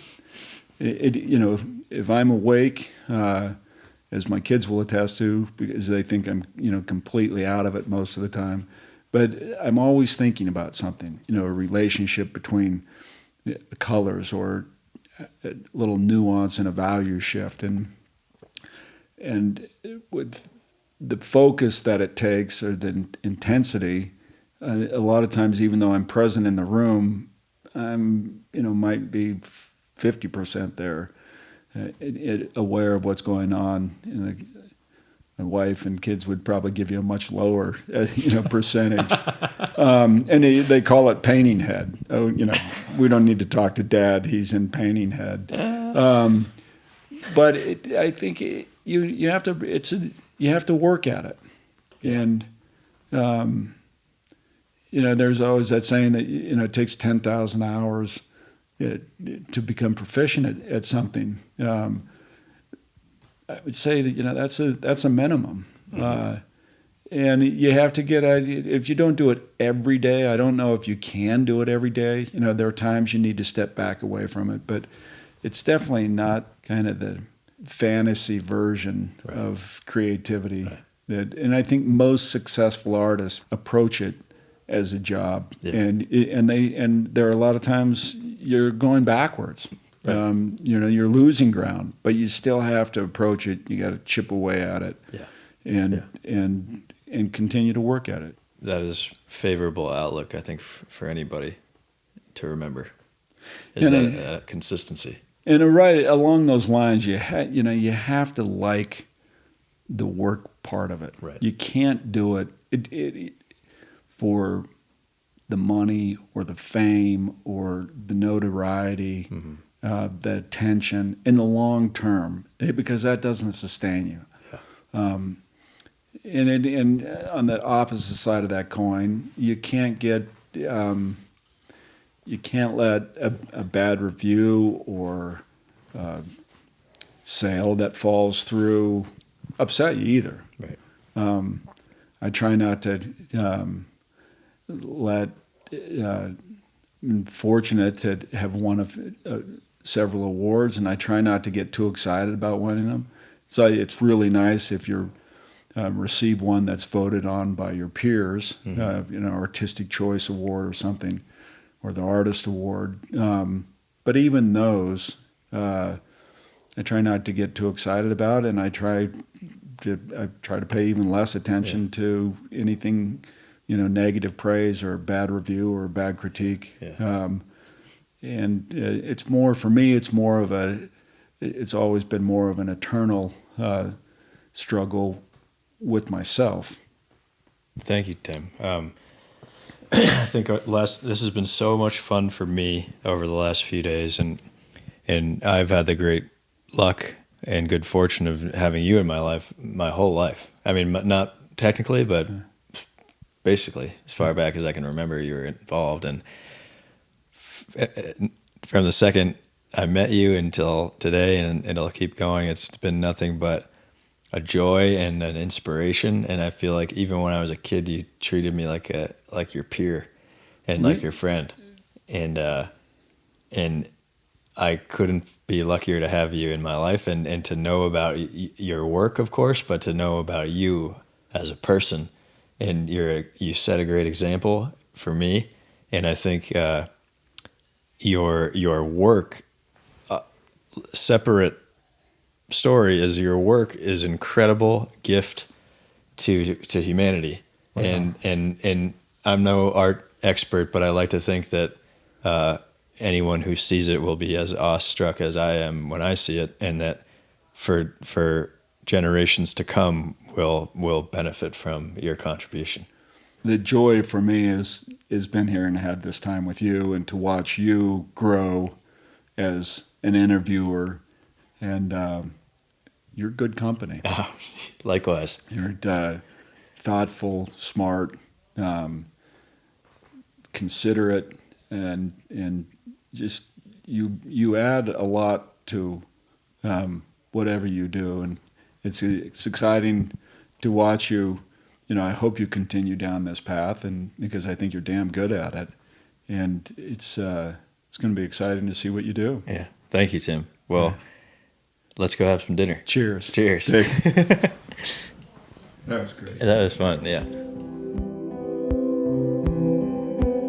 E: If I'm awake, as my kids will attest to, because they think I'm, completely out of it most of the time, but I'm always thinking about something, a relationship between colors or a little nuance and a value shift. And with the focus that it takes or the intensity, a lot of times, even though I'm present in the room, I'm, might be 50% there, aware of what's going on. My wife and kids would probably give you a much lower, percentage. And they call it painting head. Oh, we don't need to talk to Dad. He's in painting head. But I think you have to work at it, and there's always that saying that it takes 10,000 hours to become proficient at something. I would say that that's a minimum, and you have to get. If you don't do it every day, I don't know if you can do it every day. There are times you need to step back away from it, but it's definitely not kind of the fantasy version of creativity. Right. And I think most successful artists approach it as a job, and there are a lot of times you're going backwards. Right. You're losing ground, but you still have to approach it. You got to chip away at it, and continue to work at it.
C: That is favorable outlook, I think, for anybody to remember. Is that consistency? And right along those lines, you have to like the work part of it. Right. You can't do it for the money or the fame or the notoriety. Mm-hmm. The attention in the long term, because that doesn't sustain you. Yeah. And on the opposite side of that coin, you can't let a bad review or sale that falls through upset you either. Right. I try not to I'm fortunate to have won several awards, and I try not to get too excited about winning them. So it's really nice if you receive one that's voted on by your peers, Artistic Choice Award or something, or the Artist Award. But even those, I try not to get too excited about, and I try to pay even less attention to anything, negative praise or bad review or bad critique. Yeah. And it's more, for me, it's always been more of an eternal struggle with myself. Thank you, Tim. I think this has been so much fun for me over the last few days, and I've had the great luck and good fortune of having you in my life my whole life. I mean, not technically, but basically, as far back as I can remember, you were involved. And from the second I met you until today, and it'll keep going, it's been nothing but a joy and an inspiration. And I feel like even when I was a kid, you treated me like your peer and like your friend. And I couldn't be luckier to have you in my life and to know about your work, of course, but to know about you as a person. And you set a great example for me. And I think your work, separate story, is your work is incredible gift to humanity. Wow. And I'm no art expert, but I like to think that anyone who sees it will be as awestruck as I am when I see it, and that for generations to come will benefit from your contribution.
E: The joy for me is been here and had this time with you, and to watch you grow as an interviewer, and you're good company.
C: Oh, likewise.
E: You're thoughtful, smart, considerate, and just you add a lot to whatever you do, and it's exciting to watch you. I hope you continue down this path, and because I think you're damn good at it, and it's going to be exciting to see what you do.
C: Yeah, thank you, Tim. Well, let's go have some dinner.
E: Cheers.
C: Cheers.
E: That was great.
C: That was fun. Yeah.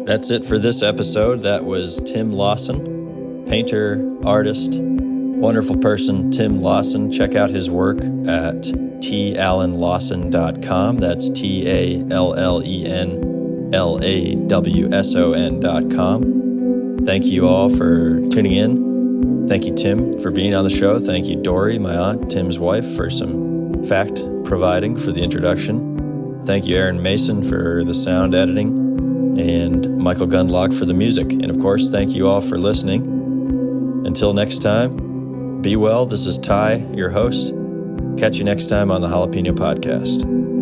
A: That's it for this episode. That was Tim Lawson, painter, artist, wonderful person, Tim Lawson. Check out his work at tallenlawson.com. That's TALLENLAWSON.com. Thank you all for tuning in. Thank you, Tim, for being on the show. Thank you, Dory, my aunt, Tim's wife, for some Fact providing for the introduction. Thank you, Aaron Mason, for the sound editing, and Michael Gundlach for the music. And of course, thank you all for listening. Until next time, be well. This is Ty, your host. Catch you next time on the Jalapeno Podcast.